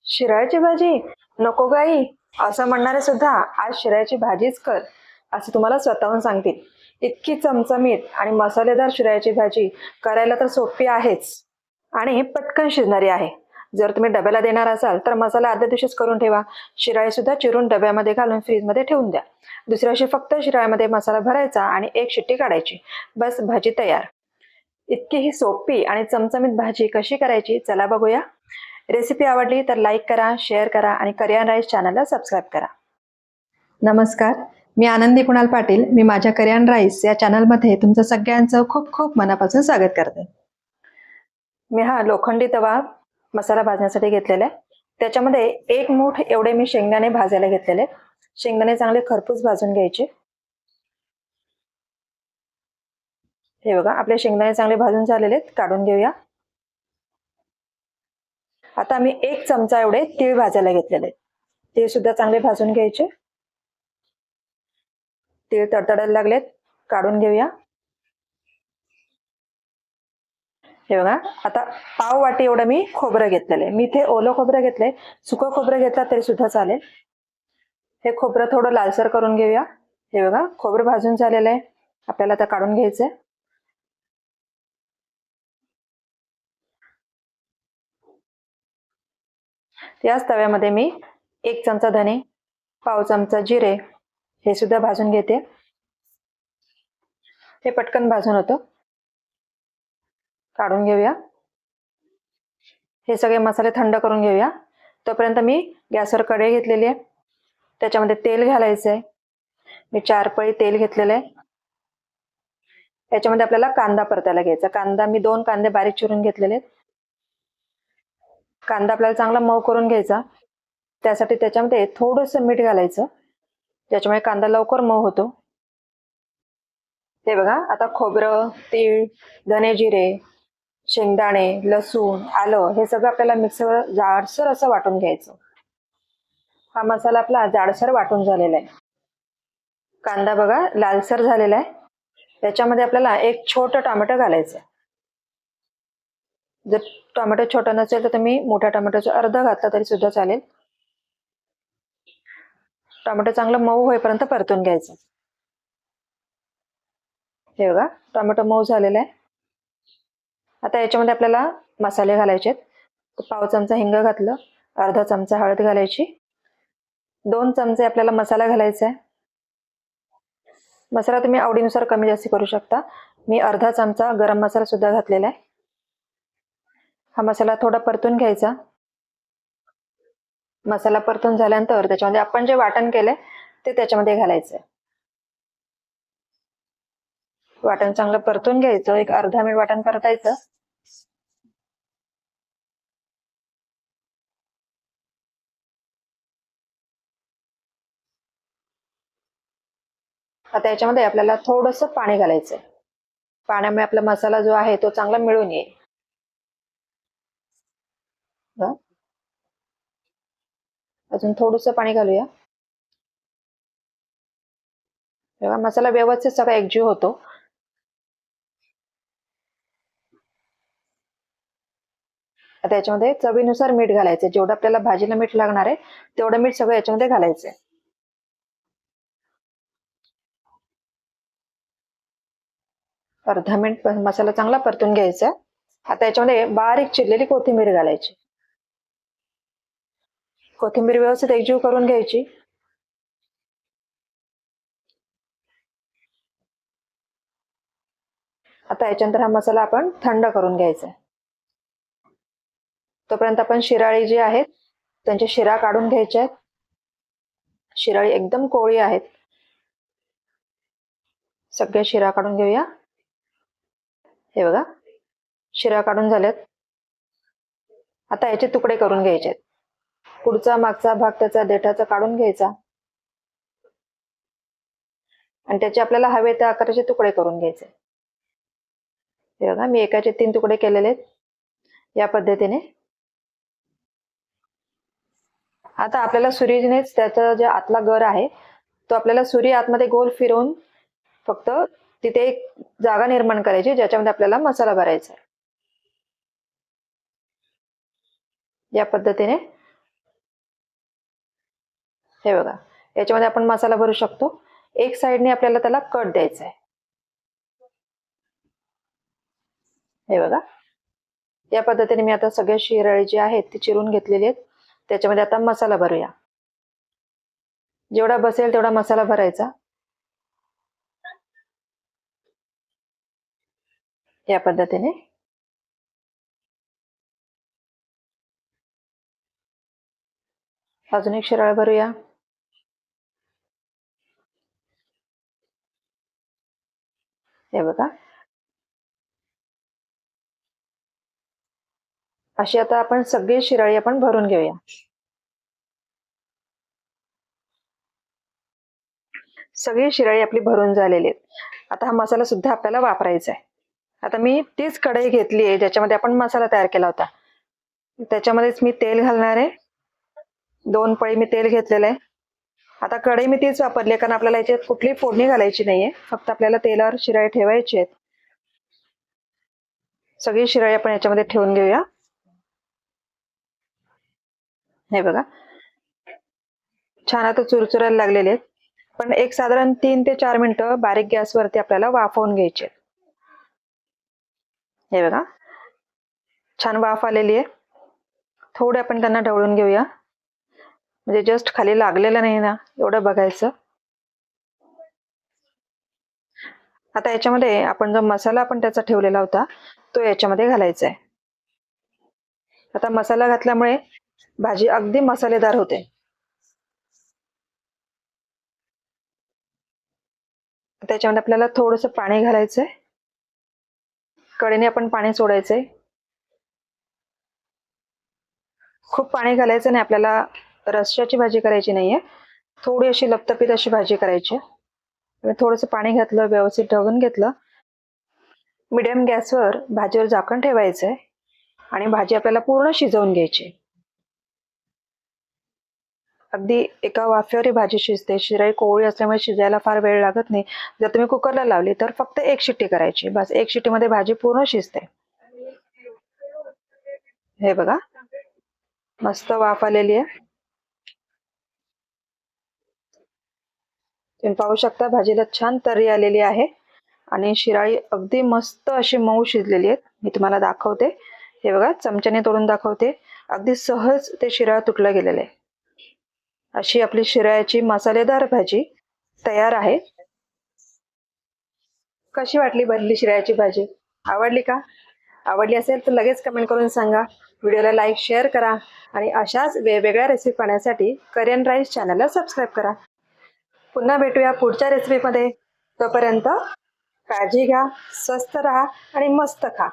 शिराळ्याची भाजी नको गाई असं म्हणणारे सुद्धा आज शिराळ्याची भाजीच कर असं तुम्हाला स्वतःहून सांगतील. इतकी चमचमीत आणि मसालेदार शिराळ्याची भाजी करायला तर सोपी आहेच आणि पटकन शिजणारी आहे. जर तुम्ही डब्याला देणार असाल तर मसाला आदल्या दिवशीच करून ठेवा. शिराळी सुद्धा चिरून डब्यामध्ये घालून फ्रीजमध्ये ठेवून द्या. दुसऱ्या दिवशी फक्त शिराळ्यामध्ये मसाला भरायचा आणि एक शिट्टी काढायची, बस भाजी तयार. इतकी ही सोपी आणि चमचमीत भाजी कशी करायची चला बघूया. रेसिपी आवडली तर लाईक करा, शेअर करा आणि करियन राईस चॅनलला सबस्क्राईब करा. नमस्कार, मी आनंदी कुणाल पाटील. मी माझ्या करियन राईस या चॅनलमध्ये तुमचं सगळ्यांचं खूप खूप मनापासून स्वागत करते. मी हा लोखंडी तवा मसाला भाजण्यासाठी घेतलेला आहे. त्याच्यामध्ये 1 मूठ एवढे मी शेंगदाणे भाजायला घेतलेले. शेंगदाणे चांगले खरपूस भाजून घ्यायचे. हे बघा, आपले शेंगदाणे चांगले भाजून झालेले आहेत, काढून घेऊया. आता मी 1 चमचा एवढे तीळ भाजायला घेतलेले. तीळ सुद्धा चांगले भाजून घ्यायचे. तीळ तडतडायला लागलेत, काढून घेऊया. हे बघा, आता पाव वाटी एवढं मी खोबरं घेतलेलं. मी इथे ओलं खोबरं घेतलंय, सुकं खोबरं घेतलं तरी सुद्धा चालेल. हे खोबरं थोडं लालसर करून घेऊया. हे बघा, खोबरं भाजून झालेलं आहे, आपल्याला आता काढून घ्यायचंय. याच तव्यामध्ये मी 1 चमचा धने, पाव चमचा जिरे हे सुद्धा भाजून घेते. हे पटकन भाजून होतं, काढून घेऊया. हे सगळे मसाले थंड करून घेऊया. तोपर्यंत मी गॅसवर कढई घेतलेली आहे, त्याच्यामध्ये तेल घालायचंय. मी 4 पळी तेल घेतलेलं आहे. त्याच्यामध्ये आपल्याला कांदा परतायला घ्यायचा. कांदा मी 2 कांदे बारीक चिरून घेतलेले आहेत. कांदा आपल्याला चांगला मऊ करून घ्यायचा, त्यासाठी त्याच्यामध्ये थोडंसं मीठ घालायचं, ज्याच्यामुळे कांदा लवकर मऊ होतो. हे बघा, आता खोबरं, तीळ, धने, जिरे, शेंगदाणे, लसूण, आलं हे सगळं आपल्याला मिक्सरवर जाडसर असं वाटून घ्यायचं. हा मसाला आपला जाडसर वाटून झालेला आहे. कांदा बघा लालसर झालेला आहे. त्याच्यामध्ये आपल्याला 1 छोटं टोमॅटो घालायचं. जर टोमॅटो छोटा नसेल तर तुम्ही मोठ्या टोमॅटोचं अर्ध घातलं तरी सुद्धा चालेल. टोमॅटो चांगलं मऊ होईपर्यंत परतून घ्यायचं. हे बघा, टोमॅटो मऊ झालेला आहे. आता याच्यामध्ये आपल्याला मसाले घालायचे आहेत. पाव चमचा हिंग घातलं, अर्धा चमचा हळद घालायची, 2 चमचे आपल्याला मसाला घालायचा आहे. मसाला तुम्ही आवडीनुसार कमी जास्त करू शकता. मी अर्धा चमचा गरम मसाला सुद्धा घातलेला आहे. हा मसाला थोडा परतून घ्यायचा. मसाला परतून झाल्यानंतर त्याच्यामध्ये आपण जे वाटण केलंय ते त्याच्यामध्ये घालायचंय. वाटण चांगलं परतून घ्यायचं, 1 अर्धा मिनिट वाटण परतायचं. आता याच्यामध्ये आपल्याला थोडंसं पाणी घालायचंय. पाण्यामुळे आपला मसाला जो आहे तो चांगला मिळून येईल. अजून थोडंसं पाणी घालूया. तेव्हा मसाला व्यवस्थित सगळा एकजीव होतो. आता याच्यामध्ये चवीनुसार मीठ घालायचं. जेवढं आपल्याला भाजीला मीठ लागणार आहे तेवढं मीठ सगळं याच्यामध्ये घालायचंय. अर्धा मिनिट मसाला चांगला परतून घ्यायचा. आता याच्यामध्ये बारीक चिरलेली कोथिंबीर घालायची. कोथिंबीर व्यवस्थित एकजीव करून घ्यायची. आता याच्यानंतर हा मसाला आपण थंड करून घ्यायचा. तोपर्यंत आपण शिराळी जी आहेत त्यांच्या शिरा काढून घ्यायच्या आहेत. शिराळी एकदम कोवळी आहेत. सगळ्या शिरा काढून घेऊया. हे बघा, शिरा काढून झाल्यात. आता याचे तुकडे करून घ्यायचे. पुढचा मागचा भाग त्याचा देठाचा काढून घ्यायचा आणि त्याचे आपल्याला हवे त्या आकाराचे तुकडे करून घ्यायचे. हे बघा, मी एकाचे 3 तुकडे केलेले आहेत या पद्धतीने. आता आपल्याला सुरीनेच त्याचा जो आतला गर आहे तो आपल्याला सुरी आतमध्ये गोल फिरवून फक्त तिथे एक जागा निर्माण करायची ज्याच्यामध्ये आपल्याला मसाला भरायचा आहे. या पद्धतीने हे बघा, याच्यामध्ये आपण मसाला भरू शकतो. एक साइडने आपल्याला त्याला कट द्यायचा आहे. हे बघा, या पद्धतीने मी आता सगळे शिराळे जे आहेत ते चिरून घेतलेले आहेत. त्याच्यामध्ये आता मसाला भरूया. जेवढा बसेल तेवढा मसाला भरायचा. या पद्धतीने अजून एक शिराळ भरूया. हे बघा, अशी आता आपण सगळी शिराळी आपण भरून घेऊया. सगळी शिराळी आपली भरून झालेली आहेत. आता हा मसाला सुद्धा आपल्याला वापरायचा आहे. आता मी तीच कढई घेतली आहे ज्याच्यामध्ये आपण मसाला तयार केला होता. त्याच्यामध्येच मी तेल घालणार आहे. 2 पळी मी तेल घेतलेलं आहे. आता कढई मी तीच वापरली आहे कारण आपल्याला याच्यात कुठली फोडणी घालायची नाहीये. फक्त आपल्याला तेलावर शिराळी ठेवायची आहेत. सगळी शिराळी आपण याच्यामध्ये ठेवून घेऊया. हे बघा, छान आता चुरचुरायला लागलेले आहेत. पण एक साधारण 3 ते 4 मिनिटं बारीक गॅसवरती आपल्याला वाफवून घ्यायचे. हे बघा, छान वाफ आलेली आहे. थोडे आपण त्यांना ढवळून घेऊया. म्हणजे जस्ट खाली लागलेलं नाही ना एवढं बघायचं. आता याच्यामध्ये आपण जो मसाला आपण त्याचा ठेवलेला होता तो याच्यामध्ये घालायचा आहे. आता मसाला घातल्यामुळे भाजी अगदी मसालेदार होते. त्याच्यामध्ये आपल्याला थोडंसं पाणी घालायचंय. कढईने आपण पाणी सोडायचंय. खूप पाणी घालायचं नाही, आपल्याला रस्स्याची भाजी करायची नाहीये. थोडी अशी लपतपीत अशी भाजी करायची. थोडंसं पाणी घातलं, व्यवस्थित ढवळून घेतलं. मिडियम गॅसवर भाजीवर झाकण ठेवायचंय आणि भाजी आपल्याला पूर्ण शिजवून घ्यायची. अगदी एका वाफेवर ही भाजी शिजते. शिराई कोवळी असल्यामुळे शिजायला फार वेळ लागत नाही. जर तुम्ही कुकरला लावली तर फक्त 1 शिट्टी करायची, बस. 1 शिट्टीमध्ये भाजी पूर्ण शिजते. हे बघा, मस्त वाफ आलेली आहे. तुम्ही पाहू शकता भाजीला छान तर्री आलेली आहे आणि शिराळी अगदी मस्त अशी मऊ शिजलेली आहे. मी तुम्हाला दाखवते. हे बघा, चमच्याने तोडून दाखवते. अगदी सहज ते शिराळ तुटलं गेलेलं आहे. अशी आपली शिराळ्याची मसालेदार भाजी तयार आहे. कशी वाटली भरली शिराळ्याची भाजी? आवडली का? आवडली असेल तर लगेच कमेंट करून सांगा. व्हिडिओला लाईक, शेअर करा आणि अशाच वेगवेगळ्या रेसिपी पाहण्यासाठी करियन राईस चॅनलला सबस्क्राईब करा. पुन्हा भेटूया पुढच्या रेसिपीमध्ये. तोपर्यंत काळजी घ्या, स्वस्त राहा आणि मस्त खा.